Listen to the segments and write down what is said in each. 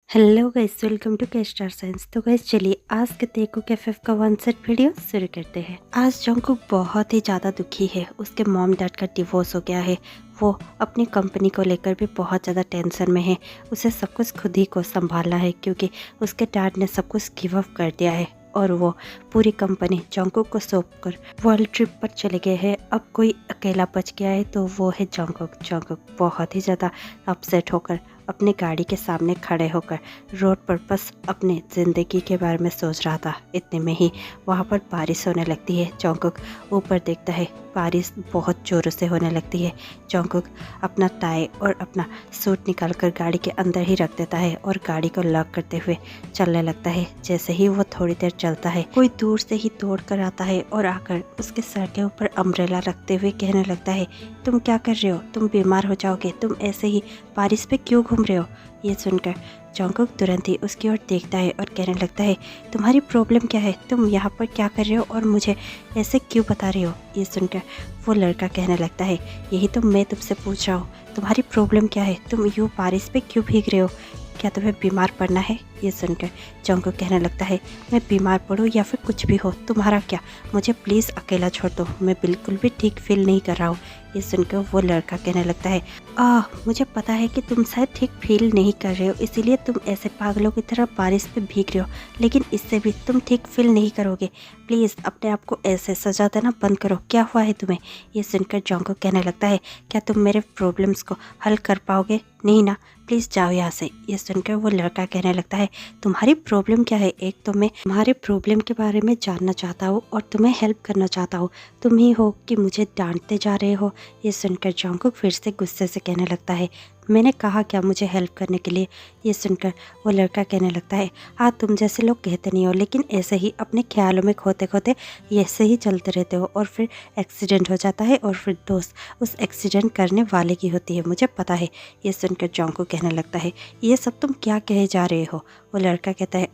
Hello guys, welcome to के star signs. तो guys चलिए आज के तेको कैफे का वन सेट वीडियो शुरू करते हैं। आज जंगकुक बहुत ही ज़्यादा दुखी है। उसके मॉम डैड का डिवोर्स हो गया है। वो अपनी कंपनी को लेकर भी बहुत ज़्यादा टेंशन में है। उसे सब कुछ खुद ही को संभालना है क्योंकि उसके डैड ने सब कुछ गिव अप कर दिया है और वो पूरी कंपनी जंगकुक को सौंप कर वर्ल्ड ट्रिप पर चले गए हैं। अब कोई अकेला बच गया है तो वो है जंगकुक। जंगकुक बहुत ही ज़्यादा अपसेट होकर अपनी गाड़ी के सामने खड़े होकर रोड पर बस अपने ज़िंदगी के बारे में सोच रहा था। इतने में ही वहाँ पर बारिश होने लगती है। जंगकुक ऊपर देखता है, बारिश बहुत ज़ोरों से होने लगती है। जंगकुक अपना टाई और अपना सूट निकालकर गाड़ी के अंदर ही रख देता है और गाड़ी को लॉक करते हुए चलने लगता है। जैसे ही वो थोड़ी देर चलता है, कोई दूर से ही दौड़ कर आता है और आकर उसके सर के ऊपर अम्ब्रेला रखते हुए कहने लगता है, तुम क्या कर रहे हो? तुम बीमार हो जाओगे। तुम ऐसे ही बारिश पे क्यों घूम रहे हो? ये सुनकर जंगकुक तुरंत ही उसकी ओर देखता है और कहने लगता है, तुम्हारी प्रॉब्लम क्या है? तुम यहाँ पर क्या कर रहे हो और मुझे ऐसे क्यों बता रहे हो? ये सुनकर वो लड़का कहने लगता है, यही तो मैं तुमसे पूछ रहा हूँ, तुम्हारी प्रॉब्लम क्या है? तुम यूँ बारिश पे क्यों भीग रहे हो? क्या तुम्हें बीमार पड़ना है? ये सुनकर जंगकुक कहने लगता है, मैं बीमार पड़ूँ या फिर कुछ भी हो, तुम्हारा क्या? मुझे प्लीज़ अकेला छोड़ दो, मैं बिल्कुल भी ठीक फील नहीं कर रहा हूँ। ये सुनकर वो लड़का कहने लगता है, मुझे पता है कि तुम शायद ठीक फील नहीं कर रहे हो, इसीलिए तुम ऐसे पागलों की तरह बारिश पे भीग रहे हो, लेकिन इससे भी तुम ठीक फील नहीं करोगे। प्लीज़ अपने आप को ऐसे सजा देना बंद करो। क्या हुआ है तुम्हें? ये सुनकर जंगकुक कहने लगता है, क्या तुम मेरे प्रॉब्लम्स को हल कर पाओगे? नहीं ना, प्लीज़ जाओ यहाँ से। ये सुनकर वो लड़का कहने लगता है, तुम्हारी प्रॉब्लम क्या है? एक तो मैं तुम्हारे प्रॉब्लम के बारे में जानना चाहता हूँ और तुम्हें हेल्प करना चाहता हूँ, तुम ही हो कि मुझे डांटते जा रहे हो? ये सुनकर जंगकुक फिर से गुस्से से कहने लगता है, मैंने कहा क्या मुझे हेल्प करने के लिए? ये सुनकर वो लड़का कहने लगता है, हाँ तुम जैसे लोग कहते नहीं हो, लेकिन ऐसे ही अपने ख्यालों में खोते खोते ऐसे ही चलते रहते हो और फिर एक्सीडेंट हो जाता है और फिर दोस्त उस एक्सीडेंट करने वाले की होती है, मुझे पता है। ये सुनकर जंगकुक कहने लगता है, ये सब तुम क्या कहे जा रहे हो? वो लड़का कहता है,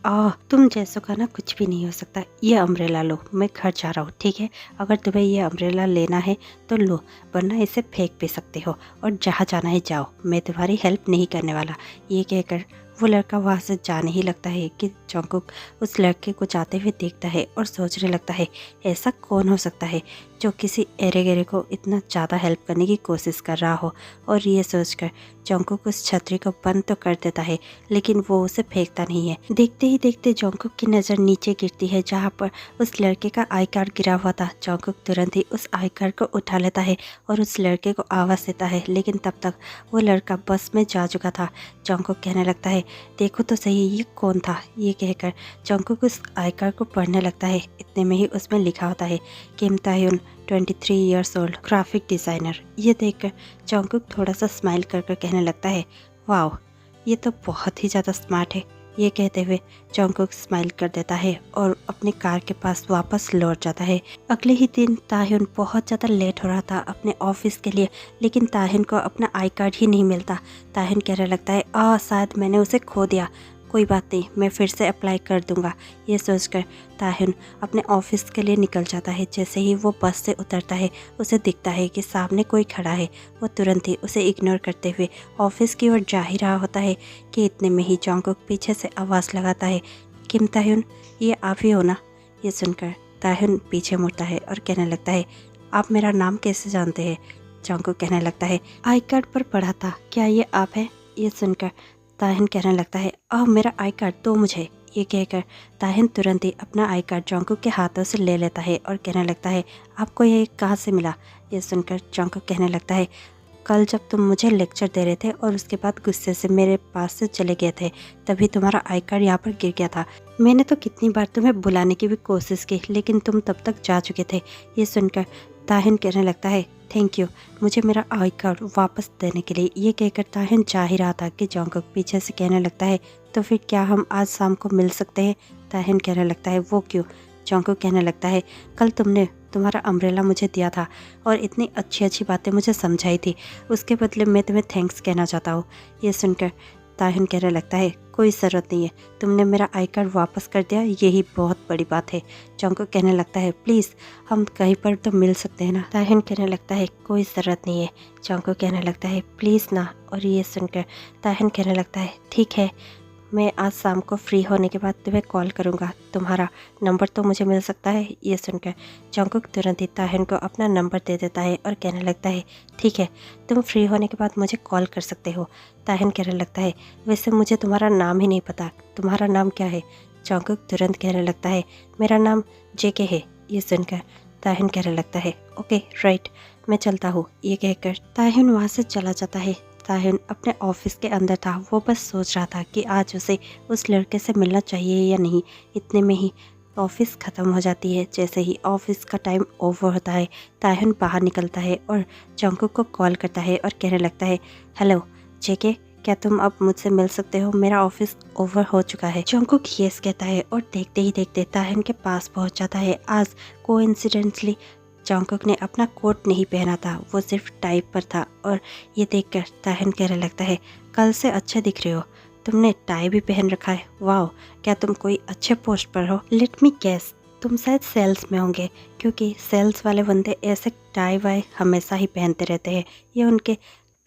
तुम जैसों का ना कुछ भी नहीं हो सकता। ये अम्ब्रेला लो, मैं घर जा रहा हूँ, ठीक है? अगर तुम्हें ये अम्ब्रेला लेना है तो लो, वरना इसे फेंक भी सकते हो और जहाँ जाना है जाओ, मैं तुम्हारी हेल्प नहीं करने वाला। ये कहकर वो लड़का वहाँ से जाने ही लगता है कि जंगकुक उस लड़के को जाते हुए देखता है और सोचने लगता है, ऐसा कौन हो सकता है जो किसी एरे गेरे को इतना ज़्यादा हेल्प करने की कोशिश कर रहा हो। और ये सोचकर जंगकुक उस छतरी को बंद तो कर देता है, लेकिन वो उसे फेंकता नहीं है। देखते ही देखते जंगकुक की नज़र नीचे गिरती है जहाँ पर उस लड़के का आई कार्ड गिरा हुआ था। जंगकुक तुरंत ही उस आई कार्ड को उठा लेता है और उस लड़के को आवाज़ देता है, लेकिन तब तक वो लड़का बस में जा चुका था। जंगकुक कहने लगता है, देखो तो सही ये कौन था? ये कहकर जंगकुक उस आई कार्ड को पढ़ने लगता है। इतने में ही उसमें लिखा होता है, किम ताह्यून 23 ईयर्स ओल्ड, ग्राफिक डिज़ाइनर। ये देखकर जंगकुक थोड़ा सा स्माइल कर कर कहने लगता है, वाह ये तो बहुत ही ज़्यादा स्मार्ट है। ये कहते हुए जंगकुक स्माइल कर देता है और अपनी कार के पास वापस लौट जाता है। अगले ही दिन ताह्यून बहुत ज़्यादा लेट हो रहा था अपने ऑफिस के लिए, लेकिन ताह्यून को अपना आई कार्ड ही नहीं मिलता। ताह्यून कहने लगता है, शायद मैंने उसे खो दिया, कोई बात नहीं, मैं फिर से अप्लाई कर दूंगा। ये सोचकर ताह्यून अपने ऑफिस के लिए निकल जाता है। जैसे ही वो बस से उतरता है, उसे दिखता है कि सामने कोई खड़ा है। वो तुरंत ही उसे इग्नोर करते हुए ऑफिस की ओर जा ही रहा होता है कि इतने में ही जंगकुक पीछे से आवाज़ लगाता है, किम ताह्यून, ये आप ही हो ना? ये सुनकर ताह्यून पीछे मुड़ता है और कहने लगता है, आप मेरा नाम कैसे जानते हैं? जंगकुक कहने लगता है, आई कार्ड पर पढ़ा था, क्या ये आप हैं? ये सुनकर ताह्यून कहने लगता है, मेरा आई कार्ड दो मुझे। ये कहकर ताह्यून तुरंत ही अपना आई कार्ड जंगकुक के हाथों से ले लेता है और कहने लगता है, आपको ये कहाँ से मिला? ये सुनकर जंगकुक कहने लगता है, कल जब तुम मुझे लेक्चर दे रहे थे और उसके बाद गुस्से से मेरे पास से चले गए थे, तभी तुम्हारा आई कार्ड यहाँ पर गिर गया था। मैंने तो कितनी बार तुम्हें बुलाने की भी कोशिश की, लेकिन तुम तब तक जा चुके थे। ये सुनकर ताह्यून कहने लगता है, थैंक यू मुझे मेरा आई कार्ड वापस देने के लिए। ये कहकर ताह्यून जा ही रहा था कि जंगकुक पीछे से कहने लगता है, तो फिर क्या हम आज शाम को मिल सकते हैं? ताह्यून कहने लगता है, वो क्यों? जंगकुक कहने लगता है, कल तुमने तुम्हारा अम्ब्रेला मुझे दिया था और इतनी अच्छी अच्छी बातें मुझे समझाई थी, उसके बदले मैं तुम्हें थैंक्स कहना चाहता हूँ। ये सुनकर ताह्यून कहने लगता है, कोई ज़रूरत नहीं है, तुमने मेरा आई कार्ड वापस कर दिया, यही बहुत बड़ी बात है। जंगकुक कहने लगता है, प्लीज़ हम कहीं पर तो मिल सकते हैं ना? ताह्यून कहने लगता है, कोई ज़रूरत नहीं है। जंगकुक कहने लगता है, प्लीज़ ना। और ये सुनकर ताह्यून कहने लगता है, ठीक है मैं आज शाम को फ्री होने के बाद तुम्हें कॉल करूँगा। तुम्हारा नंबर तो मुझे मिल सकता है। ये सुनकर जंगकुक तुरंत ही ताहिन को अपना नंबर दे देता है और कहने लगता है ठीक है, तुम फ्री होने के बाद मुझे कॉल कर सकते हो। ताहिन कहने लगता है वैसे मुझे तुम्हारा नाम ही नहीं पता, तुम्हारा नाम क्या है? जंगकुक तुरंत कहने लगता है मेरा नाम जेके है। ये सुनकर ताहिन कहने लगता है ओके राइट, मैं चलता हूँ। ये कहकर ताहिन वहाँ से चला जाता है। ताहिन अपने ऑफिस के अंदर था, वो बस सोच रहा था कि आज उसे उस लड़के से मिलना चाहिए या नहीं। इतने में ही ऑफिस ख़त्म हो जाती है। जैसे ही ऑफिस का टाइम ओवर होता है, ताहिन बाहर निकलता है और जंगकुक को कॉल करता है और कहने लगता है हेलो जेके, क्या तुम अब मुझसे मिल सकते हो? मेरा ऑफिस ओवर हो चुका है। जंगकुक यस कहता है और देखते ही देखते ताहिन के पास पहुंच जाता है। आज कोइंसिडेंटली जंगकुक ने अपना कोट नहीं पहना था, वो सिर्फ टाई पर था और ये देखकर ताहिन कहने लगता है कल से अच्छे दिख रहे हो, तुमने टाई भी पहन रखा है। वाओ, क्या तुम कोई अच्छे पोस्ट पर हो? लेट मी गेस, तुम शायद सेल्स में होंगे, क्योंकि सेल्स वाले बंदे ऐसे टाई वाई हमेशा ही पहनते रहते हैं। ये उनके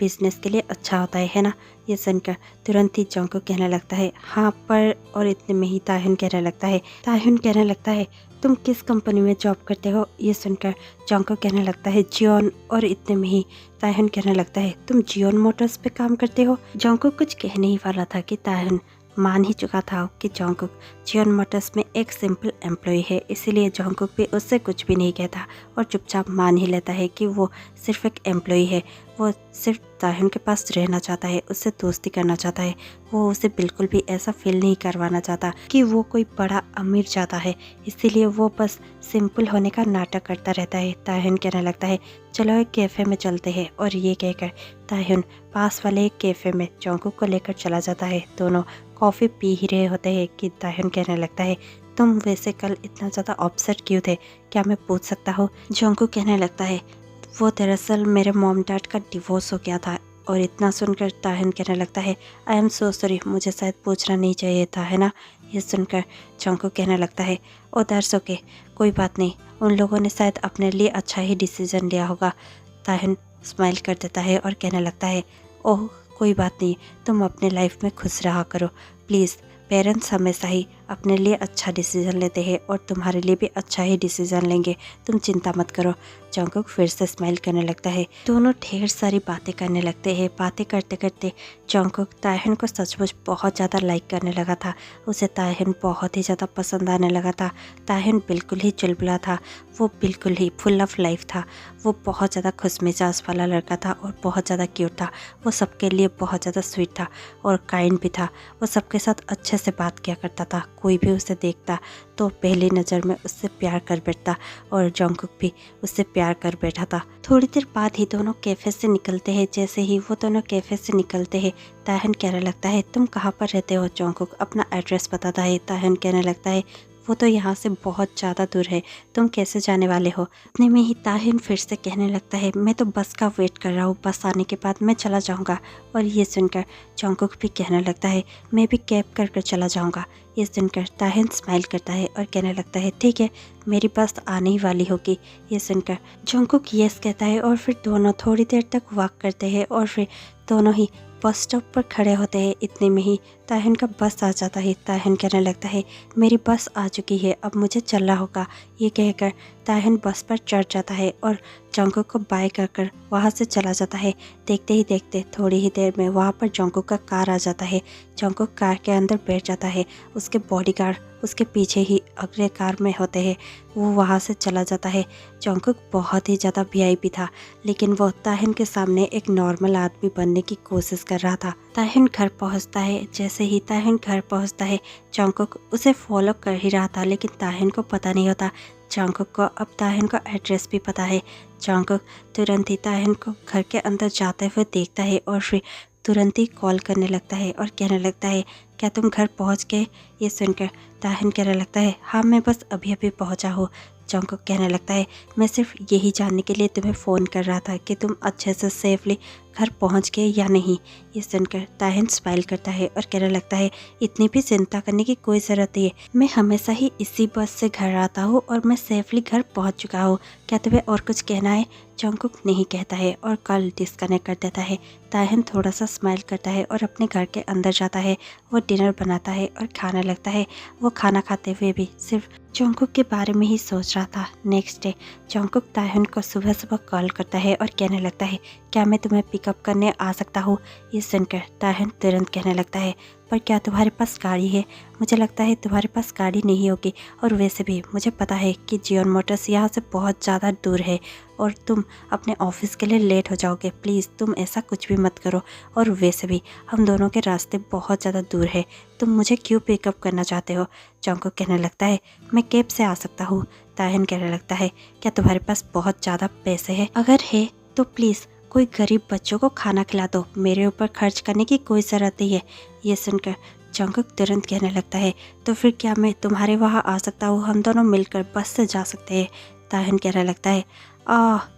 बिजनेस के लिए अच्छा होता है ना? ये सुनकर तुरंत ही जंगकुक कहने लगता है हाँ पर, और इतने में ही ताहिन कहने लगता है तुम किस कंपनी में जॉब करते हो? ये सुनकर जंगकुक कहने लगता है जियोन, और इतने में ही ताहिन कहने लगता है तुम जियोन मोटर्स पे काम करते हो? जंगकुक कुछ कहने ही वाला था कि ताहिन मान ही चुका था कि जंगकुक जियोन मोटर्स में एक सिंपल एम्प्लॉय है, इसीलिए जंगकुक भी उससे कुछ भी नहीं कहता और चुपचाप मान ही लेता है कि वो सिर्फ एक एम्प्लॉय है। वो सिर्फ ताहिन के पास रहना चाहता है, उससे दोस्ती करना चाहता है। वो उसे बिल्कुल भी ऐसा फील नहीं करवाना चाहता कि वो कोई बड़ा अमीर चाहता है, इसीलिए वो बस सिंपल होने का नाटक करता रहता है। ताहिन कहने लगता है चलो एक कैफ़े में चलते हैं, और ये कहकर ताहिन पास वाले एक कैफ़े में जंगकुक को लेकर चला जाता है। दोनों कॉफ़ी पी ही रहे होते हैं कि ताहिन कहने लगता है तुम वैसे कल इतना ज़्यादा अपसेट क्यों थे, क्या मैं पूछ सकता हूँ? जंगकुक कहने लगता है वो दरअसल मेरे मॉम डैड का डिवोर्स हो गया था। और इतना सुनकर ताहिन कहने लगता है आई एम सो सॉरी, मुझे शायद पूछना नहीं चाहिए था, है ना? ये सुनकर जंगकुक कहने लगता है ओ दैट्स ओके, कोई बात नहीं, उन लोगों ने शायद अपने लिए अच्छा ही डिसीजन लिया होगा। ताहिन स्माइल कर देता है और कहने लगता है ओह कोई बात नहीं, तुम अपने लाइफ में खुश रहा करो प्लीज़। पेरेंट्स हमेशा ही अपने लिए अच्छा डिसीज़न लेते हैं और तुम्हारे लिए भी अच्छा ही डिसीज़न लेंगे, तुम चिंता मत करो। जंगकुक फिर से स्माइल करने लगता है। दोनों ढेर सारी बातें करने लगते हैं। बातें करते करते जंगकुक ताहिन को सचमुच बहुत ज़्यादा लाइक करने लगा था। उसे ताहिन बहुत ही ज़्यादा पसंद आने लगा था। ताहिन बिल्कुल ही चुलबुला था, वो बिल्कुल ही फुल ऑफ लाइफ था। वो बहुत ज़्यादा खुशमिजाज वाला लड़का था और बहुत ज़्यादा क्यूट था। वो सबके लिए बहुत ज़्यादा स्वीट था और काइंड भी था। वो सबके साथ अच्छे से बात किया करता था। कोई भी उसे देखता तो पहली नज़र में उससे प्यार कर बैठता और जंगकुक भी उससे प्यार कर बैठा था। थोड़ी देर बाद ही दोनों कैफ़े से निकलते हैं। जैसे ही वो दोनों कैफ़े से निकलते हैं, ताहिन कहने लगता है तुम कहाँ पर रहते हो? जंगकुक अपना एड्रेस बताता है। ताहिन कहने लगता है वो तो यहाँ से बहुत ज़्यादा दूर है, तुम कैसे जाने वाले हो? इतने में ही ताहिन फिर से कहने लगता है मैं तो बस का वेट कर रहा हूँ, बस आने के बाद मैं चला जाऊँगा। और ये सुनकर जंगकुक भी कहने लगता है मैं भी कैब कर चला जाऊँगा। ये सुनकर ताहिन स्माइल करता है और कहने लगता है ठीक है, मेरी बस आने ही वाली होगी। ये सुनकर जंगकुक यस कहता है और फिर दोनों थोड़ी देर तक वॉक करते हैं और फिर दोनों ही बस स्टॉप पर खड़े होते हैं। इतने में ही ताहिन का बस आ जाता है। ताहिन कहने लगता है मेरी बस आ चुकी है, अब मुझे चलना होगा। ये कहकर ताहिन बस पर चढ़ जाता है और जंगकुक को बाय कर वहाँ से चला जाता है। देखते ही देखते थोड़ी ही देर में वहाँ पर जंगकुक का कार आ जाता है। जंगकुक कार के अंदर बैठ जाता है। उसके बॉडीगार्ड उसके पीछे ही अगले कार में होते हैं। वो वहाँ से चला जाता है। जंगकुक बहुत ही ज़्यादा वीआईपी था, लेकिन वो ताहिन के सामने एक नॉर्मल आदमी बनने की कोशिश कर रहा था। ताहिन घर पहुँचता है। जैसे ही ताहिन घर पहुँचता है, जंगकुक उसे फॉलो कर ही रहा था, लेकिन ताहिन को पता नहीं होता। जंगकुक को अब ताहिन का एड्रेस भी पता है। जंगकुक तुरंत ही ताहिन को घर के अंदर जाते हुए देखता है और फिर तुरंत ही कॉल करने लगता है और कहने लगता है क्या तुम घर पहुंच गए? ये सुनकर ताहिन कहने लगता है हाँ मैं बस अभी अभी पहुंचा हूँ। जंगकुक कहने लगता है मैं सिर्फ यही जानने के लिए तुम्हें फ़ोन कर रहा था कि तुम अच्छे से सेफली घर पहुंच गए या नहीं। ये सुनकर ताहिन स्माइल करता है और कहने लगता है इतनी भी चिंता करने की कोई ज़रूरत नहीं है, मैं हमेशा ही इसी बस से घर आता हूँ और मैं सेफली घर पहुँच चुका हूँ, क्या तुम्हें और कुछ कहना है? जंगकुक नहीं कहता है और कॉल डिस्कनेक्ट कर देता है। ताहिन थोड़ा सा स्माइल करता है और अपने घर के अंदर जाता है। वो डिनर बनाता है और खाने लगता है। वो खाना खाते हुए भी सिर्फ जंगकुक के बारे में ही सोच रहा था। नेक्स्ट डे जंगकुक ताहिन को सुबह सुबह कॉल करता है और कहने लगता है क्या मैं तुम्हें पिकअप करने आ सकता हूँ? ये सुनकर ताहिन तुरंत कहने लगता है पर क्या तुम्हारे पास गाड़ी है? मुझे लगता है तुम्हारे पास गाड़ी नहीं होगी, और वैसे भी मुझे पता है कि जियोन मोटर्स यहाँ से बहुत ज़्यादा दूर है और तुम अपने ऑफिस के लिए लेट हो जाओगे। प्लीज़ तुम ऐसा कुछ भी मत करो, और वैसे भी हम दोनों के रास्ते बहुत ज़्यादा दूर है, तुम मुझे क्यों पिकअप करना चाहते हो? जंगकुक कहने लगता है मैं कैब से आ सकता हूँ। ताहिन कहने लगता है क्या तुम्हारे पास बहुत ज़्यादा पैसे हैं? अगर है तो प्लीज़ कोई गरीब बच्चों को खाना खिला दो, मेरे ऊपर खर्च करने की कोई ज़रूरत नहीं है। ये सुनकर जंगकुक तुरंत कहने लगता है तो फिर क्या मैं तुम्हारे वहाँ आ सकता हूँ? हम दोनों मिलकर बस से जा सकते हैं। ताहिन कहने लगता है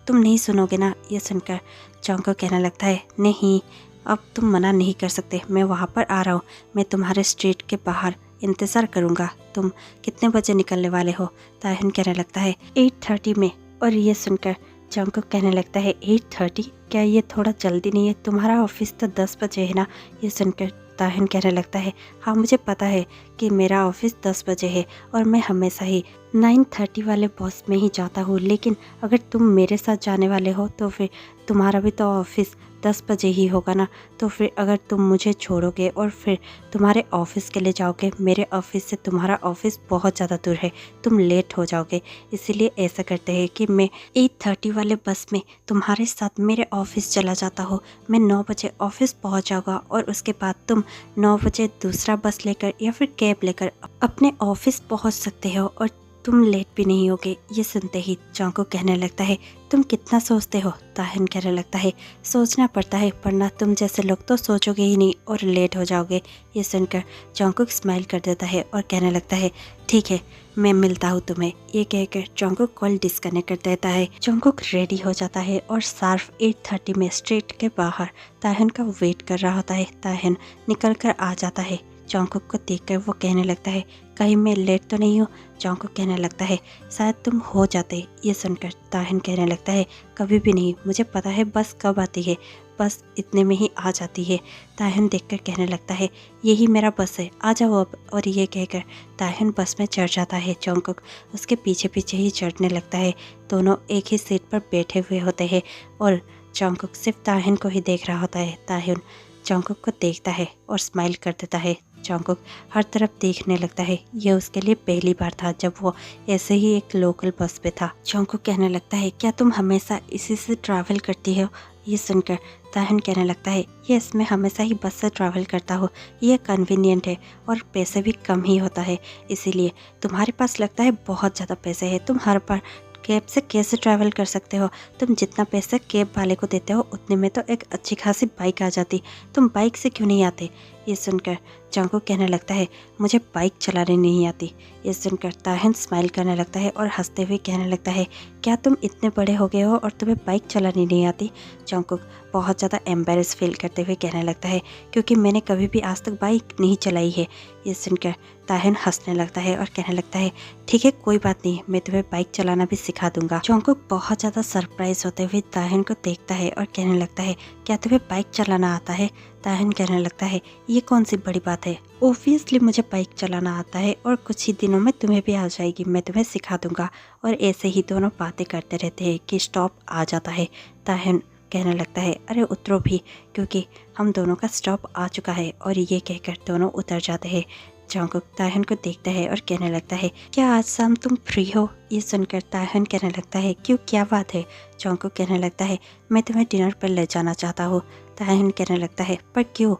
तुम नहीं सुनोगे ना? ये सुनकर जंगकुक कहने लगता है नहीं, अब तुम मना नहीं कर सकते, मैं वहाँ पर आ रहा हूँ, मैं तुम्हारे स्ट्रीट के बाहर इंतज़ार करूँगा। तुम कितने बजे निकलने वाले हो? ताहिन कहने लगता है 8:30 में। और ये सुनकर जंगकुक कहने लगता है 8:30? क्या ये थोड़ा जल्दी नहीं है? तुम्हारा ऑफिस तो 10 बजे है ना? ये सुनकर ताहिन कहने लगता है हाँ मुझे पता है कि मेरा ऑफिस 10 बजे है और मैं हमेशा ही 9:30 वाले बस में ही जाता हूँ, लेकिन अगर तुम मेरे साथ जाने वाले हो तो फिर तुम्हारा भी तो ऑफिस 10 बजे ही होगा ना। तो फिर अगर तुम मुझे छोड़ोगे और फिर तुम्हारे ऑफिस के लिए जाओगे, मेरे ऑफिस से तुम्हारा ऑफिस बहुत ज़्यादा दूर है, तुम लेट हो जाओगे। इसीलिए ऐसा करते हैं कि मैं 8:30 वाले बस में तुम्हारे साथ मेरे ऑफिस चला जाता हूँ। मैं 9 बजे ऑफिस पहुँच जाऊँगा और उसके बाद तुम 9 बजे दूसरा बस लेकर या फिर कैब लेकर अपने ऑफिस पहुँच सकते हो और तुम लेट भी नहीं होगे। ये सुनते ही जंगकुक कहने लगता है तुम कितना सोचते हो? ताहिन कहने लगता है सोचना पड़ता है, वरना तुम जैसे लोग तो सोचोगे ही नहीं और लेट हो जाओगे। ये सुनकर जंगकुक स्माइल कर देता है और कहने लगता है ठीक है मैं मिलता हूँ तुम्हें। ये कहकर जंगकुक कॉल डिस्कनेक्ट कर देता है। जंगकुक रेडी हो जाता है और शार्प 8:30 में स्ट्रीट के बाहर ताहिन का वेट कर रहा होता है। ताहिन निकल कर आ जाता है। जंगकुक को देखकर वो कहने लगता है कहीं मैं लेट तो नहीं हूँ? जंगकुक कहने लगता है शायद तुम हो जाते। ये सुनकर ताहिन कहने लगता है कभी भी नहीं, मुझे पता है बस कब आती है, बस इतने में ही आ जाती है। ताहिन देखकर कहने लगता है यही मेरा बस है, आ जाओ अब। और ये कहकर ताहिन बस में चढ़ जाता है। जंगकुक उसके पीछे पीछे ही चढ़ने लगता है। दोनों एक ही सीट पर बैठे हुए होते हैं और जंगकुक सिर्फ ताहिन को ही देख रहा होता है। ताहिन जंगकुक को देखता है और स्माइल कर देता है। जंगकुक हर तरफ देखने लगता है। यह उसके लिए पहली बार था जब वो ऐसे ही एक लोकल बस पे था। जंगकुक कहने लगता है क्या तुम हमेशा इसी से ट्रैवल करती हो? ये सुनकर ताहिन कहने लगता है यस मैं हमेशा ही बस से ट्रैवल करता हूँ, यह कन्वीनियंट है और पैसे भी कम ही होता है, इसीलिए तुम्हारे पास लगता है बहुत ज़्यादा पैसे है, तुम हर बार कैब से कैसे ट्रैवल कर सकते हो? तुम जितना पैसा कैब वाले को देते हो उतने में तो एक अच्छी खासी बाइक आ जाती, तुम बाइक से क्यों नहीं आते? ये सुनकर जंगकुक कहने लगता है मुझे बाइक चलाने नहीं आती। ये सुनकर ताहिन स्माइल करने लगता है और हंसते हुए कहने लगता है क्या तुम इतने बड़े हो गए हो और तुम्हें बाइक चलानी नहीं आती? जंगकुक बहुत ज़्यादा एम्बेरस फील करते हुए कहने लगता है क्योंकि मैंने कभी भी आज तक बाइक नहीं चलाई है। ये सुनकर ताहिन हंसने लगता है और कहने लगता है ठीक है कोई बात नहीं, मैं तुम्हें बाइक चलाना भी सिखा दूंगा। जंगकुक बहुत ज़्यादा सरप्राइज होते हुए ताहिन को देखता है और कहने लगता है क्या तुम्हें बाइक चलाना आता है? ताहिन कहने लगता है ये कौन सी बड़ी बात है, ओब्वियसली मुझे बाइक चलाना आता है और कुछ ही दिनों में तुम्हें भी आ जाएगी, मैं तुम्हें सिखा दूंगा। और ऐसे ही दोनों बातें करते रहते हैं कि स्टॉप आ जाता है। ताहिन कहने लगता है अरे उतरो भी, क्योंकि हम दोनों का स्टॉप आ चुका है। और ये कहकर दोनों उतर जाते हैं। जंगकुक ताहिन को देखता है और कहने लगता है क्या आज शाम तुम फ्री हो? ये सुनकर ताहिन कहने लगता है क्यों, क्या बात है? जंगकुक कहने लगता है मैं तुम्हें डिनर पर ले जाना चाहता हूँ। ताहिन कहने लगता है पर क्यों?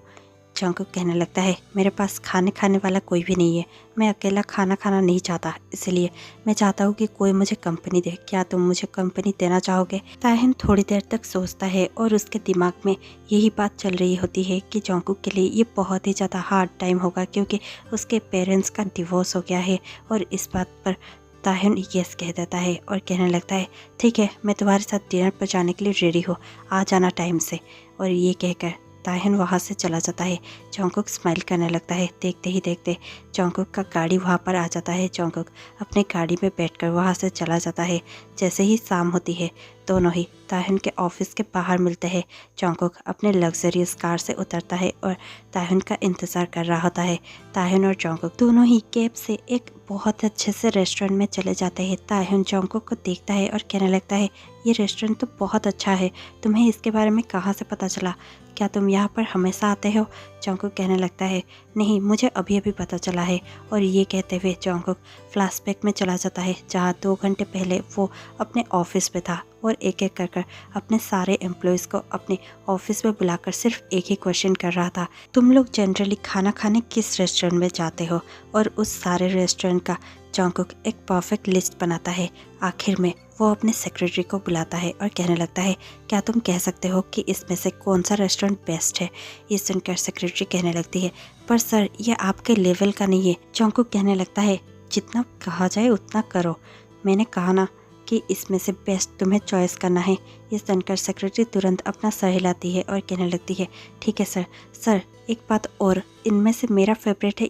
जंगकुक कहने लगता है मेरे पास खाने वाला कोई भी नहीं है, मैं अकेला खाना खाना नहीं चाहता, इसलिए मैं चाहता हूँ कि कोई मुझे कंपनी दे, क्या तुम मुझे कंपनी देना चाहोगे? ताहिन थोड़ी देर तक सोचता है और उसके दिमाग में यही बात चल रही होती है कि जंगकुक के लिए ये बहुत ही ज़्यादा हार्ड टाइम होगा क्योंकि उसके पेरेंट्स का डिवोर्स हो गया है। और इस बात पर ताहिन यस कह देता है और कहने लगता है ठीक है मैं तुम्हारे साथ डिनर पर जाने के लिए रेडी हूँ, आ जाना टाइम से। और ये कहकर ताहिन वहाँ से चला जाता है। जॉन्गकुक स्माइल करने लगता है। देखते ही देखते जॉन्गकुक का गाड़ी वहाँ पर आ जाता है। जॉन्गकुक अपने गाड़ी में बैठकर वहाँ से चला जाता है। जैसे ही शाम होती है दोनों ही ताहिन के ऑफिस के बाहर मिलते हैं। जॉन्गकुक अपने लग्जरियस कार से उतरता है और ताहिन का इंतज़ार कर रहा होता है। ताहिन और जॉन्गकुक दोनों ही कैब से एक बहुत अच्छे से रेस्टोरेंट में चले जाते हैं। ताहिन जॉन्गकुक को देखता है और कहने लगता है, ये रेस्टोरेंट तो बहुत अच्छा है, तुम्हें इसके बारे में कहाँ से पता चला? क्या तुम यहाँ पर हमेशा आते हो? जॉन्गकुक कहने लगता है, नहीं, मुझे अभी अभी पता चला है। और ये कहते हुए जॉन्गकुक फ्लैशबैक में चला जाता है, जहाँ 2 घंटे पहले वो अपने ऑफिस में था और एक एक कर अपने सारे एम्प्लॉयज़ को अपने ऑफिस में बुलाकर सिर्फ एक ही क्वेश्चन कर रहा था, तुम लोग जनरली खाना खाने किस रेस्टोरेंट में जाते हो? और उस सारे रेस्टोरेंट का जॉन्गकुक एक परफेक्ट लिस्ट बनाता है। आखिर में वो अपने सेक्रेटरी को बुलाता है और कहने लगता है, क्या तुम कह सकते हो कि इसमें से कौन सा रेस्टोरेंट बेस्ट है? ये सुनकर सेक्रेटरी कहने लगती है, पर सर, ये आपके लेवल का नहीं है। जॉन्गकुक कहने लगता है, जितना कहा जाए उतना करो, मैंने कहा ना कि इसमें से बेस्ट तुम्हें चॉइस करना है। ये सुनकर सेक्रेटरी तुरंत अपना सर हिलाती है और कहने लगती है, ठीक है सर। सर, एक बात और, इनमें से मेरा फेवरेट है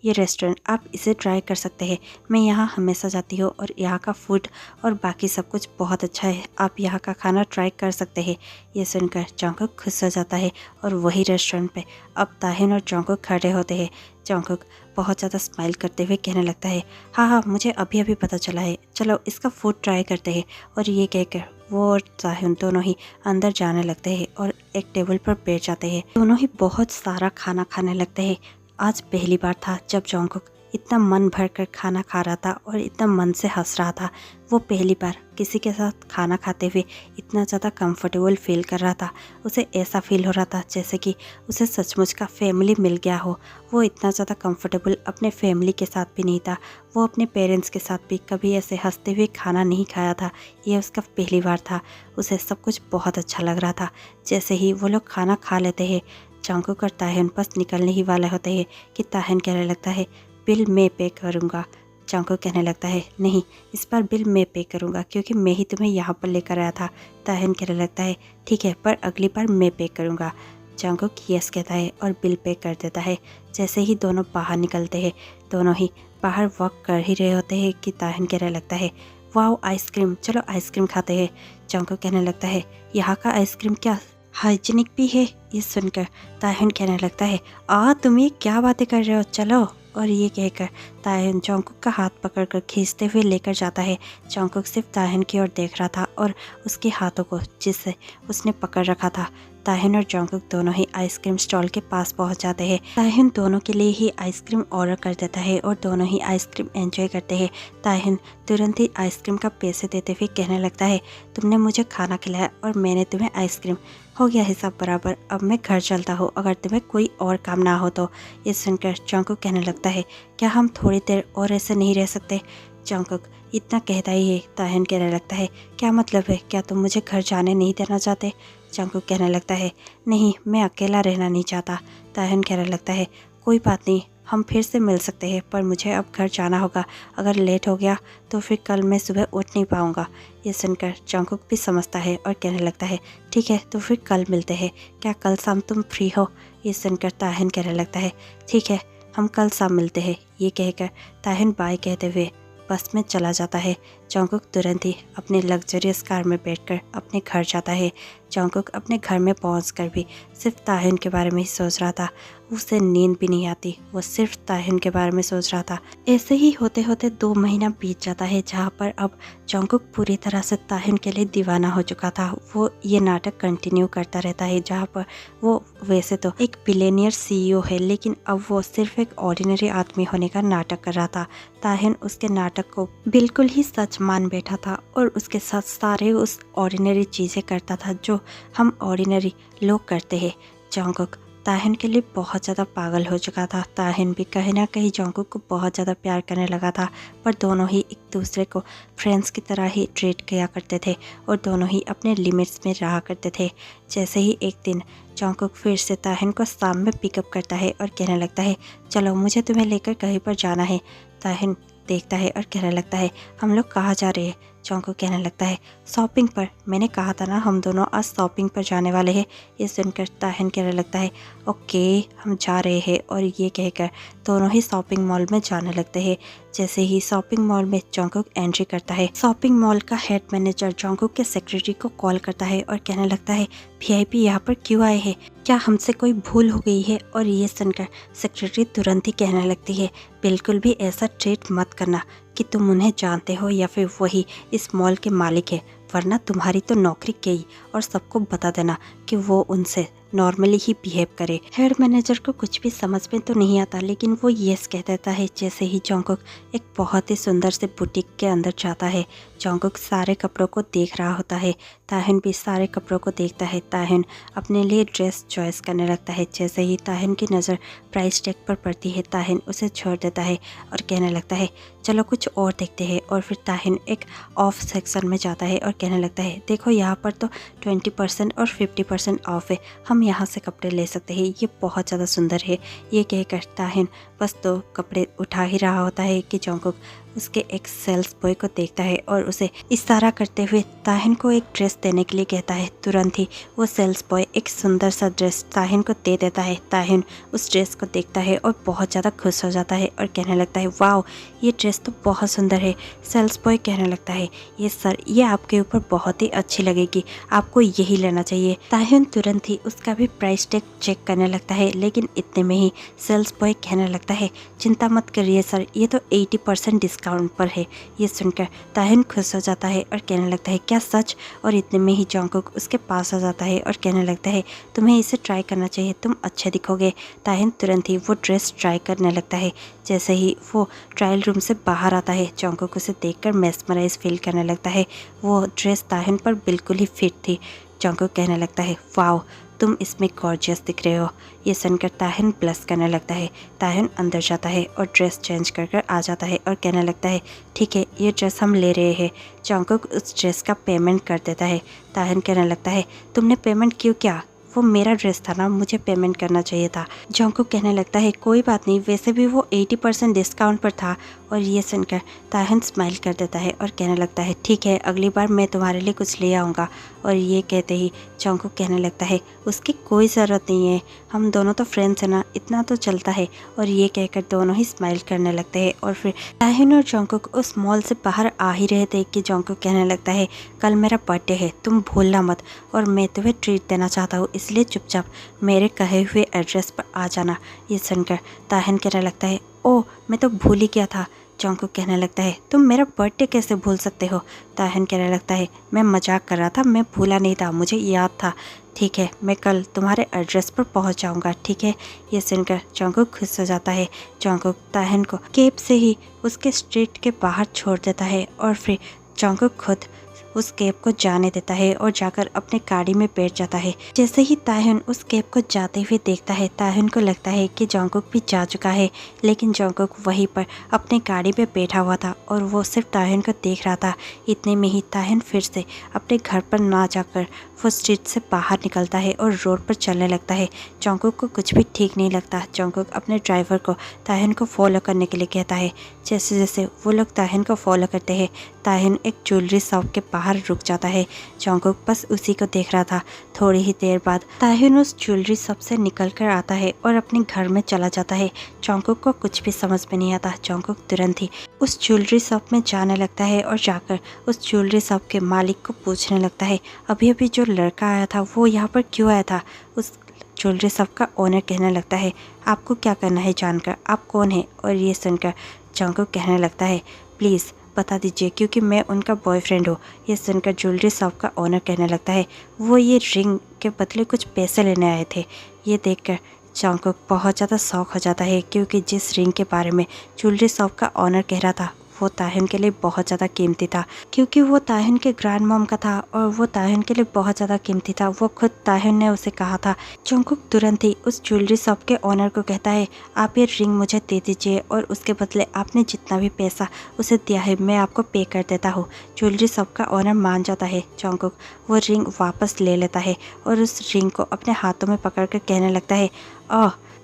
ये रेस्टोरेंट, आप इसे ट्राई कर सकते हैं। मैं यहाँ हमेशा जाती हूँ और यहाँ का फूड और बाकी सब कुछ बहुत अच्छा है, आप यहाँ का खाना ट्राई कर सकते हैं। ये सुनकर जॉन्गकुक खुश हो जाता है और वही रेस्टोरेंट पे अब ताहिन और जॉन्गकुक खड़े होते हैं। जॉन्गकुक बहुत ज़्यादा स्माइल करते हुए कहने लगता है, हाँ, मुझे अभी अभी पता चला है, चलो इसका फूड ट्राई करते हैं। और ये कहकर वो और ताहिन दोनों ही अंदर जाने लगते हैं और एक टेबल पर बैठ जाते हैं। दोनों ही बहुत सारा खाना खाने लगते हैं। आज पहली बार था जब जॉन्गकुक इतना मन भर कर खाना खा रहा था और इतना मन से हंस रहा था। वो पहली बार किसी के साथ खाना खाते हुए इतना ज़्यादा कंफर्टेबल फील कर रहा था। उसे ऐसा फील हो रहा था जैसे कि उसे सचमुच का फैमिली मिल गया हो। वो इतना ज़्यादा कंफर्टेबल अपने फैमिली के साथ भी नहीं था। वो अपने पेरेंट्स के साथ भी कभी ऐसे हंसते हुए खाना नहीं खाया था। ये उसका पहली बार था। उसे सब कुछ बहुत अच्छा लग रहा था। जैसे ही वो लोग खाना खा लेते हैं, जॉन्गकुक और ताहिन बस निकलने ही वाले होते हैं कि ताहिन कहने लगता है, बिल मैं पे करूँगा। जॉन्गकुक कहने लगता है, नहीं, इस बार बिल मैं पे करूँगा क्योंकि मैं ही तुम्हें यहाँ पर लेकर आया था। ताहिन कहने लगता है, ठीक है, पर अगली बार मैं पे करूँगा। जॉन्गकुक यस कहता है और बिल पे कर देता है। जैसे ही दोनों बाहर निकलते हैं, दोनों ही बाहर वॉक कर ही रहे होते हैं कि ताहिन कहने लगता है, वाओ, आइसक्रीम, चलो आइसक्रीम खाते हैं। जॉन्गकुक कहने लगता है, यहाँ का आइसक्रीम क्या हाइजीनिक भी है? ये सुनकर ताहिन कहने लगता है, तुम ये क्या बातें कर रहे हो, चलो। और ये कहकर ताहिन जॉन्गकुक का हाथ पकड़कर खींचते हुए लेकर जाता है। जॉन्गकुक सिर्फ ताहिन की ओर देख रहा था और उसके हाथों को जिससे उसने पकड़ रखा था। ताहिन और जॉन्गकुक दोनों ही आइसक्रीम स्टॉल के पास पहुंच जाते हैं। ताहिन दोनों के लिए ही आइसक्रीम ऑर्डर कर देता है और दोनों ही आइसक्रीम एंजॉय करते हैं। ताहिन तुरंत ही आइसक्रीम का पैसे देते हुए कहने लगता है, तुमने मुझे खाना खिलाया और मैंने तुम्हें आइसक्रीम, हो गया हिसाब बराबर, अब मैं घर चलता हूँ, अगर तुम्हें कोई और काम ना हो तो। ये सुनकर जॉन्गकुक कहने लगता है, क्या हम थोड़ी देर और ऐसे नहीं रह सकते? जॉन्गकुक इतना कहता ही है। ताहिन कहने लगता है, क्या मतलब है, क्या तुम मुझे घर जाने नहीं देना चाहते? जॉन्गकुक कहने लगता है, नहीं, मैं अकेला रहना नहीं चाहता। ताहिन कहने लगता है, कोई बात नहीं, हम फिर से मिल सकते हैं, पर मुझे अब घर जाना होगा। अगर लेट हो गया तो फिर कल मैं सुबह उठ नहीं पाऊँगा। ये सुनकर जॉन्गकुक भी समझता है और कहने लगता है, ठीक है, तो फिर कल मिलते हैं। क्या कल शाम तुम फ्री हो? ये सुनकर ताहिन कहने लगता है, ठीक है, हम कल शाम मिलते हैं। ये कहकर ताहिन बाय कहते हुए बस में चला जाता है। जॉन्गकुक तुरंत ही अपने लग्जरियस कार में बैठकर अपने घर जाता है। जॉन्गकुक अपने घर में पहुंचकर भी सिर्फ ताहिन के बारे में ही सोच रहा था। उसे नींद भी नहीं आती, वो सिर्फ ताहिन के बारे में सोच रहा था। ऐसे ही होते होते 2 महीना बीत जाता है, जहाँ पर अब जॉन्गकुक पूरी तरह से ताहिन के लिए दीवाना हो चुका था। वो ये नाटक कंटिन्यू करता रहता है, जहाँ पर वो वैसे तो एक बिलियनियर CEO है, लेकिन अब वो सिर्फ एक ऑर्डिनरी आदमी होने का नाटक कर रहा था। ताहिन उसके नाटक को बिल्कुल ही सच मान बैठा था और उसके साथ सारे उस ऑर्डिनरी चीज़ें करता था जो हम ऑर्डिनरी लोग करते हैं। जॉन्गकुक ताहिन के लिए बहुत ज़्यादा पागल हो चुका था। ताहिन भी कहीं ना कहीं जॉन्गकुक को बहुत ज़्यादा प्यार करने लगा था, पर दोनों ही एक दूसरे को फ्रेंड्स की तरह ही ट्रीट किया करते थे और दोनों ही अपने लिमिट्स में रहा करते थे। जैसे ही एक दिन जॉन्गकुक फिर से ताहिन को शाम में पिकअप करता है और कहने लगता है, चलो मुझे तुम्हें लेकर कहीं पर जाना है। ताहिन देखता है और कहने लगता है, हम लोग कहाँ जा रहे हैं? जॉन्गकुक कहने लगता है शॉपिंग पर, मैंने कहा था ना हम दोनों आज शॉपिंग पर जाने वाले हैं। ये सुनकर ताहिन कहने लगता है ओके हम जा रहे हैं, और ये कहकर दोनों ही शॉपिंग मॉल में जाने लगते हैं। जैसे ही शॉपिंग मॉल में जॉन्गकुक एंट्री करता है, शॉपिंग मॉल का हेड मैनेजर जॉन्गकुक के सेक्रेटरी को कॉल करता है और कहने लगता है वीआईपी यहाँ पर क्यों आए हैं, क्या हमसे कोई भूल हो गई है। और ये सुनकर सेक्रेटरी तुरंत ही कहने लगती है बिल्कुल भी ऐसा ट्रीट मत करना कि तुम उन्हें जानते हो या फिर वही इस मॉल के मालिक है, वरना तुम्हारी तो नौकरी गई। और सबको बता देना कि वो उनसे नॉर्मली ही बिहेव करे। हेड मैनेजर को कुछ भी समझ में तो नहीं आता, लेकिन वो यस कह देता है। जैसे ही जॉन्गकुक एक बहुत ही सुंदर से बुटीक के अंदर जाता है, जॉन्गकुक सारे कपड़ों को देख रहा होता है, ताहिन भी सारे कपड़ों को देखता है। ताहिन अपने लिए ड्रेस चॉइस करने लगता है। जैसे ही ताहिन की नज़र प्राइस टैग पर पड़ती है, ताहिन उसे छोड़ देता है और कहने लगता है चलो कुछ और देखते हैं। और फिर ताहिन एक ऑफ सेक्शन में जाता है और कहने लगता है देखो यहाँ पर तो 20% और 50% ऑफ है, हम यहाँ से कपड़े ले सकते हैं, ये बहुत ज़्यादा सुंदर है। ये कहकर ताहिन बस तो कपड़े उठा ही रहा होता है कि जॉन्गकुक उसके एक सेल्स बॉय को देखता है और उसे इशारा करते हुए ताहिन को एक ड्रेस देने के लिए कहता है। तुरंत ही वो सेल्स बॉय एक सुंदर सा ड्रेस ताहिन को दे देता है। ताहिन उस ड्रेस को देखता है और बहुत ज़्यादा खुश हो जाता है और कहने लगता है वाओ ये ड्रेस तो बहुत सुंदर है। सेल्स बॉय कहने लगता है ये सर ये आपके ऊपर बहुत ही अच्छी लगेगी, आपको यही लेना चाहिए। ताहिन तुरंत ही उसका भी प्राइस टैग चेक करने लगता है, लेकिन इतने में ही सेल्स बॉय कहने लगता है चिंता मत करिए सर, ये तो 80% डिस्काउंट पर है। ये सुनकर ताहिन खुश हो जाता है और कहने लगता है क्या सच। और इतने में ही जॉन्गकुक उसके पास आ जाता है और कहने लगता है तुम्हें इसे ट्राई करना चाहिए, तुम अच्छे दिखोगे। ताहिन तुरंत ही वो ड्रेस ट्राई करने लगता है। जैसे ही वो ट्रायल रूम से बाहर आता है, जॉन्गकुक उसे देखकर मेस्मराइज फील करने लगता है। वो ड्रेस ताहिन पर बिल्कुल ही फिट थी। जॉन्गकुक कहने लगता है वाओ तुम इसमें गॉर्जियस दिख रहे हो। ये सुनकर ताहिन ब्लश करने लगता है। ताहिन अंदर जाता है और ड्रेस चेंज कर आ जाता है और कहने लगता है ठीक है ये ड्रेस हम ले रहे हैं। जॉन्गकुक उस ड्रेस का पेमेंट कर देता है। ताहिन कहने लगता है तुमने पेमेंट क्यों किया, वो मेरा ड्रेस था ना, मुझे पेमेंट करना चाहिए था। जॉन्गकुक कहने लगता है कोई बात नहीं, वैसे भी वो 80% डिस्काउंट पर था। और ये सुनकर ताहिन स्माइल कर देता है और कहने लगता है ठीक है अगली बार मैं तुम्हारे लिए कुछ ले आऊँगा। और ये कहते ही जॉन्गकुक कहने लगता है उसकी कोई ज़रूरत नहीं है, हम दोनों तो फ्रेंड्स हैं ना, इतना तो चलता है। और ये कहकर दोनों ही स्माइल करने लगते हैं। और फिर ताहिन और जॉन्गकुक उस मॉल से बाहर आ ही रहे थे कि जॉन्गकुक कहने लगता है कल मेरा बर्थडे है, तुम भूलना मत, और मैं तुम्हें ट्रीट देना चाहता हूँ, इसलिए चुपचाप मेरे कहे हुए एड्रेस पर आ जाना। ये सुनकर ताहिन कहने लगता है ओह मैं तो भूल ही गया था। जॉन्गकुक कहने लगता है तुम मेरा बर्थडे कैसे भूल सकते हो। ताहिन कहने लगता है मैं मजाक कर रहा था, मैं भूला नहीं था, मुझे याद था। ठीक है मैं कल तुम्हारे एड्रेस पर पहुंच जाऊंगा, ठीक है। ये सुनकर जॉन्गकुक खुश हो जाता है। जॉन्गकुक ताहिन को केप से ही उसके स्ट्रीट के बाहर छोड़ देता है और फिर जॉन्गकुक खुद उस कैब को जाने देता है और जाकर अपने गाड़ी में बैठ जाता है। जैसे ही ताहिन उस कैब को जाते हुए देखता है, ताहिन को लगता है कि जॉन्गकुक भी जा चुका है, लेकिन जॉन्गकुक वहीं पर अपनी गाड़ी में बैठा हुआ था और वो सिर्फ ताहिन को देख रहा था। इतने में ही ताहिन फिर से अपने घर पर ना जाकर वो स्ट्रीट से बाहर निकलता है और रोड पर चलने लगता है। जॉन्गकुक को कुछ भी ठीक नहीं लगता। जॉन्गकुक अपने ड्राइवर को ताहिन को फॉलो करने के लिए कहता है। जैसे जैसे वो लोग ताहिन को फॉलो करते हैं, ताहिन एक ज्वेलरी शॉप के बाहर रुक जाता है। जॉन्गकुक बस उसी को देख रहा था। थोड़ी ही देर बाद ताहिन उस ज्वेलरी शॉप से निकल कर आता है और अपने घर में चला जाता है। जॉन्गकुक को कुछ भी समझ में नहीं आता। जॉन्गकुक तुरंत ही उस ज्वेलरी शॉप में जाने लगता है और जाकर उस ज्वेलरी शॉप के मालिक को पूछने लगता है अभी अभी जो लड़का आया था वो यहाँ पर क्यों आया था। उस ज्वेलरी शॉप का ओनर कहने लगता है आपको क्या करना है जानकर, आप कौन है। और ये सुनकर जॉन्गकुक कहने लगता है प्लीज़ बता दीजिए क्योंकि मैं उनका बॉयफ्रेंड हूँ। ये सुनकर ज्वेलरी शॉप का ओनर कहने लगता है वो ये रिंग के बदले कुछ पैसे लेने आए थे। ये देखकर जॉन्गकुक बहुत ज़्यादा शौक हो जाता है क्योंकि जिस रिंग के बारे में ज्वेलरी शॉप का ओनर कह रहा था वो ताहिन के लिए बहुत ज़्यादा कीमती था, क्योंकि वो ताहिन के ग्रैंड मॉम का था और वो ताहिन के लिए बहुत ज़्यादा कीमती था। वो खुद ताहिन ने उसे कहा था। जॉन्गकुक तुरंत ही उस ज्वेलरी शॉप के ओनर को कहता है आप ये रिंग मुझे दे दीजिए और उसके बदले आपने जितना भी पैसा उसे दिया है मैं आपको पे कर देता हूँ। ज्वेलरी शॉप का ओनर मान जाता है। जॉन्गकुक वो रिंग वापस ले लेता है और उस रिंग को अपने हाथों में पकड़ कर कहने लगता है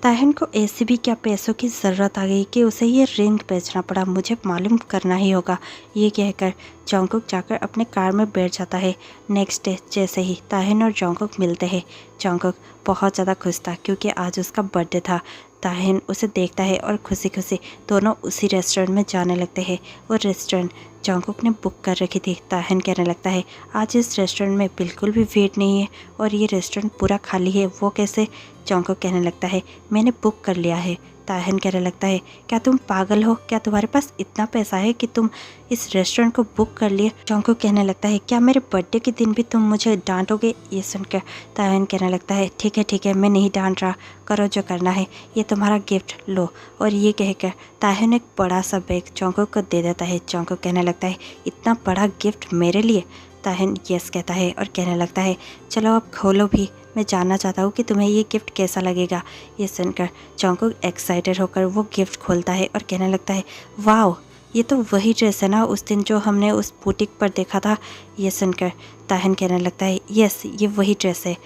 ताहिन को ऐसे भी क्या पैसों की ज़रूरत आ गई कि उसे ये रिंग बेचना पड़ा, मुझे मालूम करना ही होगा। ये कहकर जॉन्गकुक जाकर अपने कार में बैठ जाता है। नेक्स्ट डे जैसे ही ताहिन और जॉन्गकुक मिलते हैं, जॉन्गकुक बहुत ज़्यादा खुश था क्योंकि आज उसका बर्थडे था। ताहिन उसे देखता है और खुशी खुशी दोनों उसी रेस्टोरेंट में जाने लगते हैं। वो रेस्टोरेंट जॉन्गकुक ने बुक कर रखी थी। ताहिन कहने लगता है आज इस रेस्टोरेंट में बिल्कुल भी भीड़ नहीं है और ये रेस्टोरेंट पूरा खाली है। वो कैसे? जॉन्गकुक कहने लगता है मैंने बुक कर लिया है। ताहिन कहने लगता है क्या तुम पागल हो? क्या तुम्हारे पास इतना पैसा है कि तुम इस रेस्टोरेंट को बुक कर लिए? जॉन्गकुक कहने लगता है क्या मेरे बर्थडे के दिन भी तुम मुझे डांटोगे? ये सुनकर ताहिन कहने लगता है ठीक है मैं नहीं डांट रहा, करो जो करना है, ये तुम्हारा गिफ्ट लो। और ये कहकर ताहिन एक बड़ा सा बैग जॉन्गकुक को दे देता है। जॉन्गकुक कहने लगता है इतना बड़ा गिफ्ट मेरे लिए? ताहिन यस कहता है और कहने लगता है चलो अब खोलो भी, मैं जानना चाहता हूँ कि तुम्हें ये गिफ्ट कैसा लगेगा। ये सुनकर जॉन्गकुक एक्साइटेड होकर वो गिफ्ट खोलता है और कहने लगता है वाओ, ये तो वही ड्रेस है ना उस दिन जो हमने उस बुटीक पर देखा था। ये सुनकर ताहिन कहने लगता है यस ये वही ड्रेस है।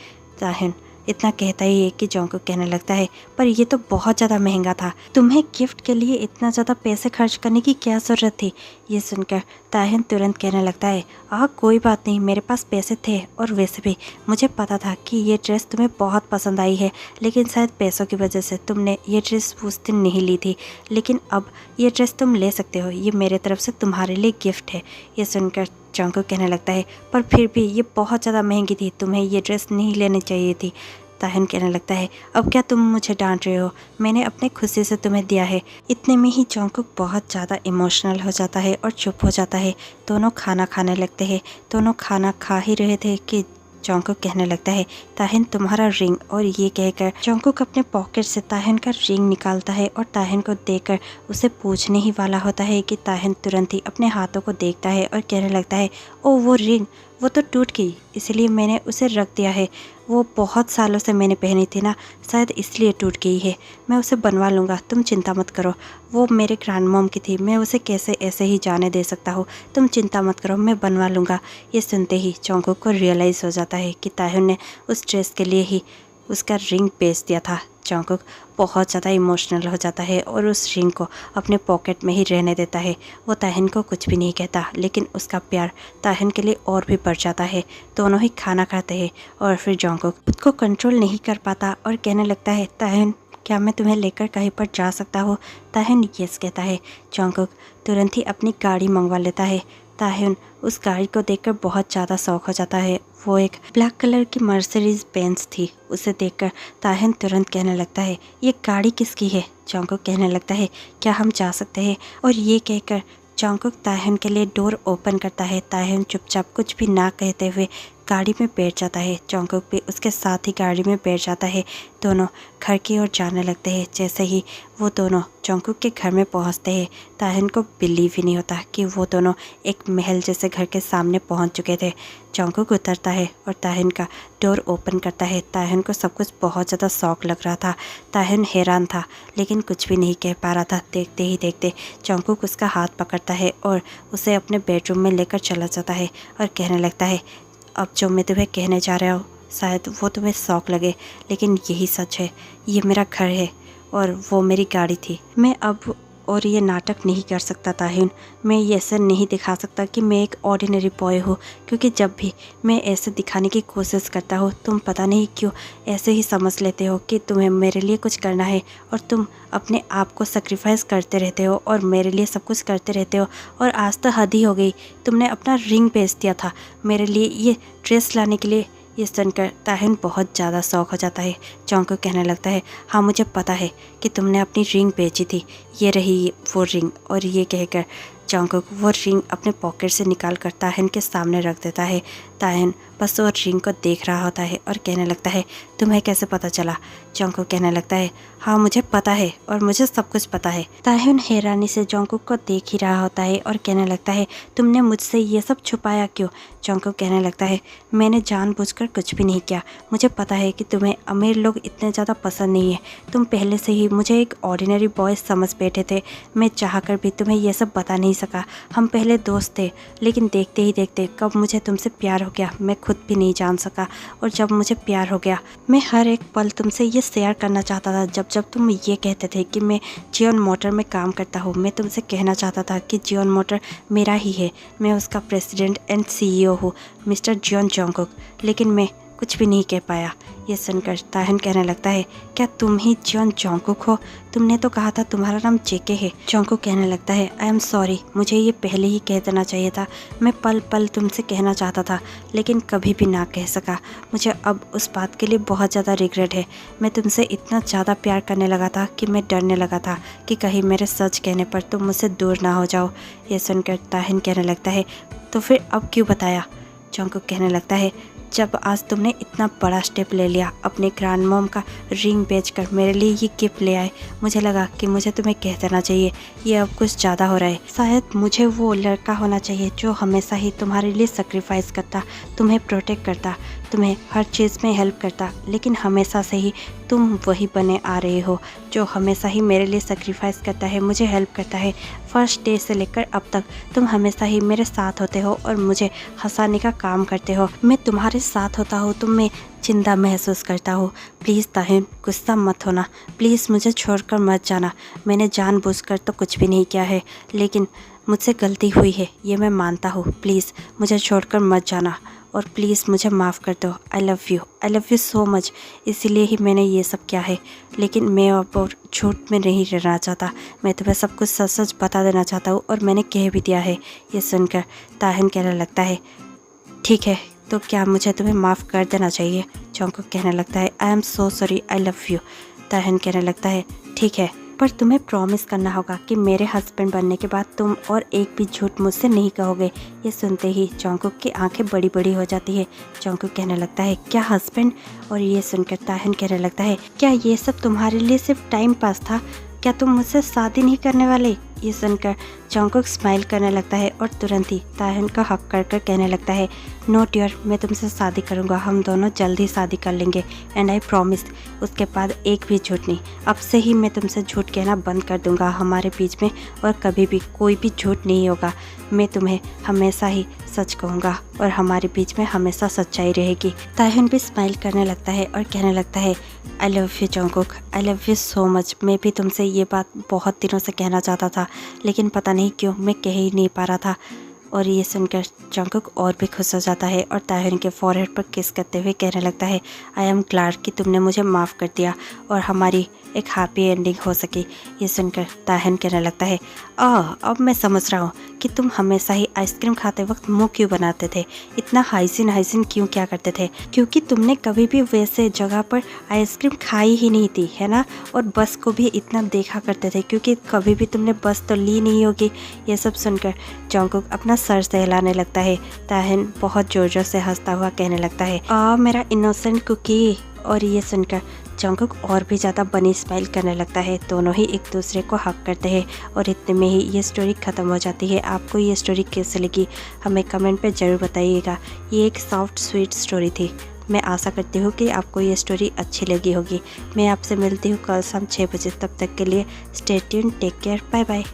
ताहिन इतना कहता ही है कि जॉन्गकुक कहने लगता है पर ये तो बहुत ज़्यादा महंगा था, तुम्हें गिफ्ट के लिए इतना ज़्यादा पैसे खर्च करने की क्या ज़रूरत थी? ये सुनकर ताहिन तुरंत कहने लगता है कोई बात नहीं, मेरे पास पैसे थे और वैसे भी मुझे पता था कि ये ड्रेस तुम्हें बहुत पसंद आई है, लेकिन शायद पैसों की वजह से तुमने ये ड्रेस उस दिन नहीं ली थी, लेकिन अब ये ड्रेस तुम ले सकते हो, ये मेरे तरफ से तुम्हारे लिए गिफ्ट है। ये सुनकर जॉन्गकुक कहने लगता है पर फिर भी ये बहुत ज़्यादा महंगी थी, तुम्हें ये ड्रेस नहीं लेनी चाहिए थी। ताहिन कहने लगता है अब क्या तुम मुझे डांट रहे हो? मैंने अपने खुशी से तुम्हें दिया है। इतने में ही जॉन्गकुक बहुत ज़्यादा इमोशनल हो जाता है और चुप हो जाता है। दोनों खाना खाने लगते हैं। दोनों खाना खा ही रहे थे कि जॉन्गकुक कहने लगता है ताहिन तुम्हारा रिंग। और ये कहकर जॉन्गकुक अपने पॉकेट से ताहिन का रिंग निकालता है और ताहिन को देखकर उसे पूछने ही वाला होता है कि ताहिन तुरंत ही अपने हाथों को देखता है और कहने लगता है ओ वो रिंग, वो तो टूट गई, इसलिए मैंने उसे रख दिया है। वो बहुत सालों से मैंने पहनी थी ना, शायद इसलिए टूट गई है। मैं उसे बनवा लूँगा, तुम चिंता मत करो। वो मेरे ग्रैंड मॉम की थी, मैं उसे कैसे ऐसे ही जाने दे सकता हूँ? तुम चिंता मत करो, मैं बनवा लूँगा। ये सुनते ही जॉन्गकुक को रियलाइज़ हो जाता है कि ताहिन ने उस ड्रेस के लिए ही उसका रिंग बेच दिया था। जॉन्गकुक बहुत ज़्यादा इमोशनल हो जाता है और उस रिंग को अपने पॉकेट में ही रहने देता है। वो ताहिन को कुछ भी नहीं कहता, लेकिन उसका प्यार ताहिन के लिए और भी बढ़ जाता है। दोनों ही खाना खाते हैं और फिर जॉन्गकुक खुद को कंट्रोल नहीं कर पाता और कहने लगता है ताहिन क्या मैं तुम्हें लेकर कहीं पर जा सकता हूँ? ताहिन यस कहता है। जॉन्गकुक तुरंत ही अपनी गाड़ी मंगवा लेता है। ताहिन उस गाड़ी को देखकर बहुत ज़्यादा शौक हो जाता है। वो एक ब्लैक कलर की मर्सिडीज बेंज थी। उसे देखकर ताहिन तुरंत कहने लगता है ये गाड़ी किसकी है? जॉन्गकुक कहने लगता है क्या हम जा सकते हैं? और ये कहकर जॉन्गकुक ताहिन के लिए डोर ओपन करता है। ताहिन चुपचाप कुछ भी ना कहते हुए गाड़ी में बैठ जाता है। जॉन्गकुक भी उसके साथ ही गाड़ी में बैठ जाता है। दोनों घर की ओर जाने लगते हैं। जैसे ही वो दोनों जॉन्गकुक के घर में पहुंचते हैं, ताहिन को बिलीव ही नहीं होता कि वो दोनों एक महल जैसे घर के सामने पहुंच चुके थे। जॉन्गकुक उतरता है और ताहिन का डोर ओपन करता है। ताहिन को सब कुछ बहुत ज़्यादा शौक लग रहा था। ताहिन हैरान था लेकिन कुछ भी नहीं कह पा रहा था। देखते ही देखते जॉन्गकुक उसका हाथ पकड़ता है और उसे अपने बेडरूम में लेकर चला जाता है और कहने लगता है अब जो मैं तुम्हें कहने जा रहा हूँ शायद वो तुम्हें शौक लगे, लेकिन यही सच है। ये मेरा घर है और वो मेरी गाड़ी थी। मैं अब और ये नाटक नहीं कर सकता ताहिन। मैं ये ऐसा नहीं दिखा सकता कि मैं एक ऑर्डिनरी बॉय हूँ, क्योंकि जब भी मैं ऐसे दिखाने की कोशिश करता हूँ तुम पता नहीं क्यों ऐसे ही समझ लेते हो कि तुम्हें मेरे लिए कुछ करना है और तुम अपने आप को सेक्रीफाइस करते रहते हो और मेरे लिए सब कुछ करते रहते हो। और आज तो हद ही हो गई, तुमने अपना रिंग बेच दिया था मेरे लिए ये ड्रेस लाने के लिए। ये सुनकर ताहिन बहुत ज़्यादा शौक हो जाता है। जॉन्गकुक कहने लगता है हाँ मुझे पता है कि तुमने अपनी रिंग बेची थी, ये रही वो रिंग। और ये कहकर जॉन्गकुक वो रिंग अपने पॉकेट से निकाल कर ताहिन के सामने रख देता है। ताहिन बस वो रिंग को देख रहा होता है और कहने लगता है तुम्हें कैसे पता चला? जॉन्गकुक कहने लगता है हाँ मुझे पता है और मुझे सब कुछ पता है। ताहिन हैरानी से जॉन्गकुक को देख ही रहा होता है और कहने लगता है तुमने मुझसे ये सब छुपाया क्यों? जॉन्गकुक कहने लगता है मैंने जानबूझकर कुछ भी नहीं किया, मुझे पता है कि तुम्हें अमीर लोग इतने ज़्यादा पसंद नहीं है। तुम पहले से ही मुझे एक ऑर्डिनरी बॉय समझ बैठे थे, मैं चाहकर भी तुम्हें यह सब बता नहीं सका। हम पहले दोस्त थे लेकिन देखते ही देखते कब मुझे तुमसे प्यार हो गया मैं खुद भी नहीं जान सका, और जब मुझे प्यार हो गया मैं हर एक पल तुमसे ये शेयर करना चाहता था। जब जब तुम ये कहते थे कि मैं जियोन मोटर में काम करता हूँ, मैं तुमसे कहना चाहता था कि जियोन मोटर मेरा ही है, मैं उसका प्रेसिडेंट एंड CEO हूँ, मिस्टर जियोन जंगकुक। लेकिन मैं कुछ भी नहीं कह पाया। ये सुनकर ताहन कहने लगता है, क्या तुम ही जियोन जंगकुक हो? तुमने तो कहा था तुम्हारा नाम जेके है। जंगकुक कहने लगता है, आई एम सॉरी, मुझे ये पहले ही कह देना चाहिए था। मैं पल पल तुमसे कहना चाहता था लेकिन कभी भी ना कह सका। मुझे अब उस बात के लिए बहुत ज़्यादा रिग्रेट है। मैं तुमसे इतना ज़्यादा प्यार करने लगा था कि मैं डरने लगा था कि कहीं मेरे सच कहने पर तुम मुझसे दूर ना हो जाओ। ये सुनकर ताहन कहने लगता है, तो फिर अब क्यों बताया? जंगकुक कहने लगता है, जब आज तुमने इतना बड़ा स्टेप ले लिया, अपने ग्रैंड मॉम का रिंग बेचकर मेरे लिए ये गिफ्ट ले आए, मुझे लगा कि मुझे तुम्हें कह देना चाहिए। ये अब कुछ ज़्यादा हो रहा है। शायद मुझे वो लड़का होना चाहिए जो हमेशा ही तुम्हारे लिए सेक्रीफाइस करता, तुम्हें प्रोटेक्ट करता, तुम्हें हर चीज़ में हेल्प करता। लेकिन हमेशा से ही तुम वही बने आ रहे हो जो हमेशा ही मेरे लिए सेक्रीफाइस करता है, मुझे हेल्प करता है। फर्स्ट डे से लेकर अब तक तुम हमेशा ही मेरे साथ होते हो और मुझे हंसाने का काम करते हो। मैं तुम्हारे साथ होता हूँ तो मैं जिंदा महसूस करता हूँ। प्लीज़ ताहिन, गुस्सा मत होना, प्लीज़ मुझे छोड़कर मत जाना। मैंने जानबूझकर तो कुछ भी नहीं किया है, लेकिन मुझसे गलती हुई है, ये मैं मानता हूँ। प्लीज़ मुझे छोड़कर मत जाना और प्लीज़ मुझे माफ़ कर दो। आई लव यू सो मच। इसीलिए ही मैंने ये सब किया है, लेकिन मैं अब और झूठ में नहीं रहना चाहता। मैं तुम्हें सब कुछ सच सच बता देना चाहता हूँ और मैंने कह भी दिया है। ये सुनकर ताहिन कहने लगता है, ठीक है, तो क्या मुझे तुम्हें माफ़ कर देना चाहिए? जंगकुक कहने लगता है, I am so sorry, I love you. ताहिन कहने लगता है, ठीक है, पर तुम्हें प्रॉमिस करना होगा कि मेरे हस्बैंड बनने के बाद तुम और एक भी झूठ मुझसे नहीं कहोगे। ये सुनते ही जंगकुक की आंखें बड़ी बड़ी हो जाती है। जंगकुक कहने लगता है, क्या हस्बैंड? और ये सुनकर ताहिन कहने लगता है, क्या ये सब तुम्हारे लिए सिर्फ टाइम पास था? क्या तुम मुझसे शादी नहीं करने वाले? ये सुनकर जंगकुक स्माइल करने लगता है और तुरंत ही ताहिन का हक कर कहने लगता है, नो डियर, मैं तुमसे शादी करूँगा, हम दोनों जल्द ही शादी कर लेंगे एंड आई प्रॉमिस। उसके बाद एक भी झूठ नहीं। अब से ही मैं तुमसे झूठ कहना बंद कर दूंगा हमारे बीच में, और कभी भी कोई भी झूठ नहीं होगा। मैं तुम्हें हमेशा ही सच कहूँगा और हमारे बीच में हमेशा सच्चाई रहेगी। ताहिन भी स्माइल करने लगता है और कहने लगता है, आई love you Jungkook, I love you so much. मैं भी तुमसे ये बात बहुत दिनों से कहना चाहता था, लेकिन पता नहीं क्यों मैं कह ही नहीं पा रहा था। और ये सुनकर जंगकुक और भी खुश हो जाता है और ताहिन के फॉरहेड पर किस करते हुए कहने लगता है, आई एम ग्लैड कि तुमने मुझे माफ़ कर दिया और हमारी एक हैप्पी एंडिंग हो सकी। ये सुनकर ताहिन कहने लगता है, अब मैं समझ रहा हूँ कि तुम हमेशा ही आइसक्रीम खाते वक्त मुंह क्यों बनाते थे, इतना हाइजीन क्यों क्या करते थे, क्योंकि तुमने कभी भी वैसे जगह पर आइसक्रीम खाई ही नहीं थी, है ना? और बस को भी इतना देखा करते थे क्योंकि कभी भी तुमने बस तो ली नहीं होगी। ये सब सुनकर जंगकुक अपना सर सहलाने लगता है। ताहिन बहुत जोर जोर से हंसता हुआ कहने लगता है, मेरा इनोसेंट कुकी। और ये सुनकर जंगकुक और भी ज़्यादा बनी स्माइल करने लगता है। दोनों ही एक दूसरे को हक करते हैं और इतने में ही ये स्टोरी ख़त्म हो जाती है। आपको ये स्टोरी कैसे लगी हमें कमेंट पे ज़रूर बताइएगा। ये एक सॉफ्ट स्वीट स्टोरी थी। मैं आशा करती हूँ कि आपको ये स्टोरी अच्छी लगी होगी। मैं आपसे मिलती हूँ कल शाम 6 बजे। तब तक के लिए stay tuned, take care, bye bye.